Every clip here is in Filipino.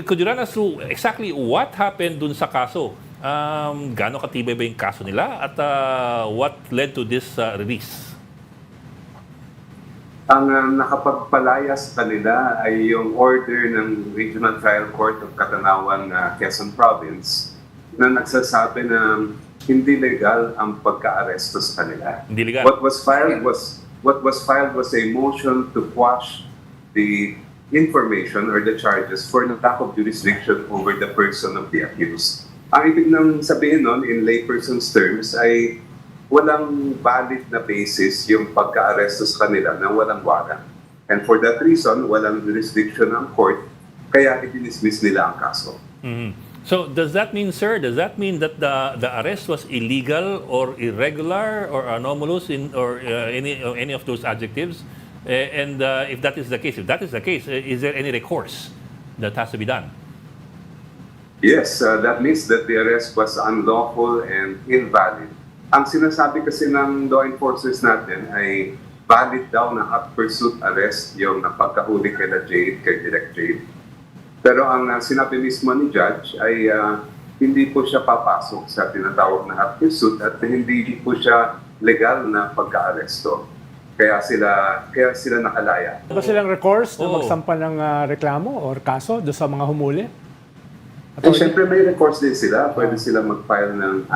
Could you run us through exactly what happened dun sa kaso? Gaano katibay ba yung kaso nila at what led to this release? Ang nakapagpalaya sa kanila ay yung order ng Regional Trial Court of Catanawan, Quezon Province, na nagsasabi na hindi legal ang pagka-aresto sa kanila. Hindi legal. What was filed was a motion to quash the information or the charges for the lack of jurisdiction over the person of the accused. Ang ibig nang sabihin nun, in layperson's terms, ay walang valid na basis yung pagka-aresto sa kanila na walang warrant. And for that reason, walang jurisdiction ng court, kaya i-dismiss nila ang kaso. So does that mean, sir, does that mean that the arrest was illegal or irregular or anomalous or any of those adjectives? And if that is the case, is there any recourse that has to be done? Yes, that means that the arrest was unlawful and invalid. Ang sinasabi kasi ng law enforcers natin ay valid daw na hot pursuit arrest yung napagkahuli kay Jade, kay Direct Jade. Pero ang sinabi mismo ni Judge ay hindi po siya papasok sa tinatawag na hot pursuit at hindi po siya legal na pagka-aresto. Kaya sila nakalaya. Ba silang recourse na Oo. magsampa ng reklamo or kaso doon sa mga humuli? At syempre may recourse din sila. Pwede sila mag-file ng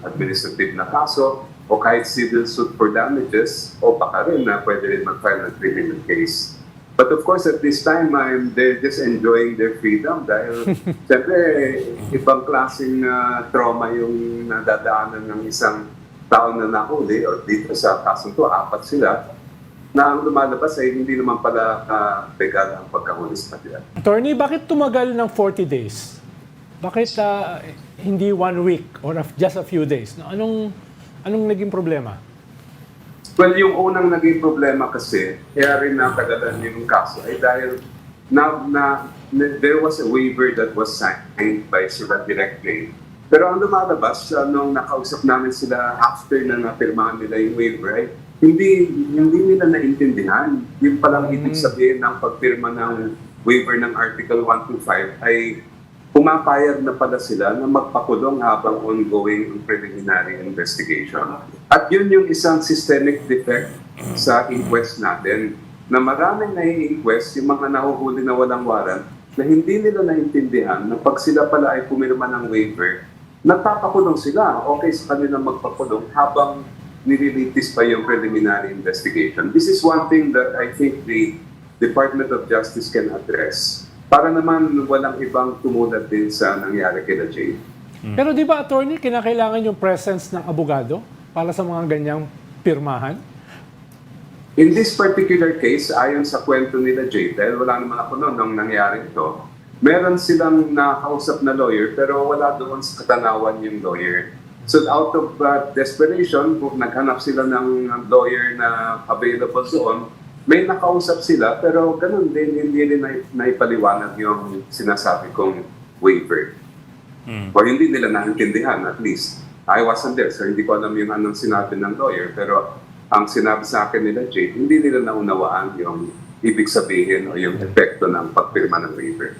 administrative na kaso o kahit civil suit for damages o baka rin na pwede rin mag-file ng criminal case. But of course, at this time, they're just enjoying their freedom dahil syempre ibang klaseng trauma yung nadadaanan ng isang tao na nahuli o dito sa kasong to, 4 sila, na ang lumalabas ay hindi naman pala legal ang pagkahuli sa kanila. Attorney, bakit tumagal ng 40 days? Bakit hindi 1 week or just a few days? Anong naging problema? Well, yung unang naging problema kasi, kaya rin nakagalan yung kaso, ay dahil there was a waiver that was signed by sila directly. Pero ang lumalabas, nung nakausap namin sila after na napirmahan nila yung waiver, ay hindi nila naintindihan. Yung palang ibig sabihin ng pagpirma ng waiver ng Article 125 ay pumapayag na pala sila na magpakulong habang ongoing ang preliminary investigation. At yun yung isang systemic defect sa inquest natin, na maraming nai-inquest yung mga nahuhuli na walang warrant na hindi nila naintindihan na pag sila pala ay pumirma ng waiver, nagpapakulong sila. Okay sa kanila magpakulong habang nililitis pa yung preliminary investigation. This is one thing that I think the Department of Justice can address para naman walang ibang tumulad din sa nangyari kay Jade. Pero di ba, attorney, kinakailangan yung presence ng abogado para sa mga ganyang pirmahan? In this particular case, ayon sa kwento nila Jade, dahil wala naman ako noon nung nangyari ito, meron silang nakausap na lawyer pero wala doon sa Catanawan yung lawyer. So out of desperation, kung naghanap sila ng lawyer na available doon, may nakausap sila pero ganun din, hindi rin naipaliwanag yung sinasabi kong waiver. O hindi nila naintindihan at least. I wasn't there, so hindi ko alam yung anong sinabi ng lawyer, pero ang sinabi sa akin nila Jade, hindi nila naunawaan yung ibig sabihin o yung epekto ng pagpirma ng waiver.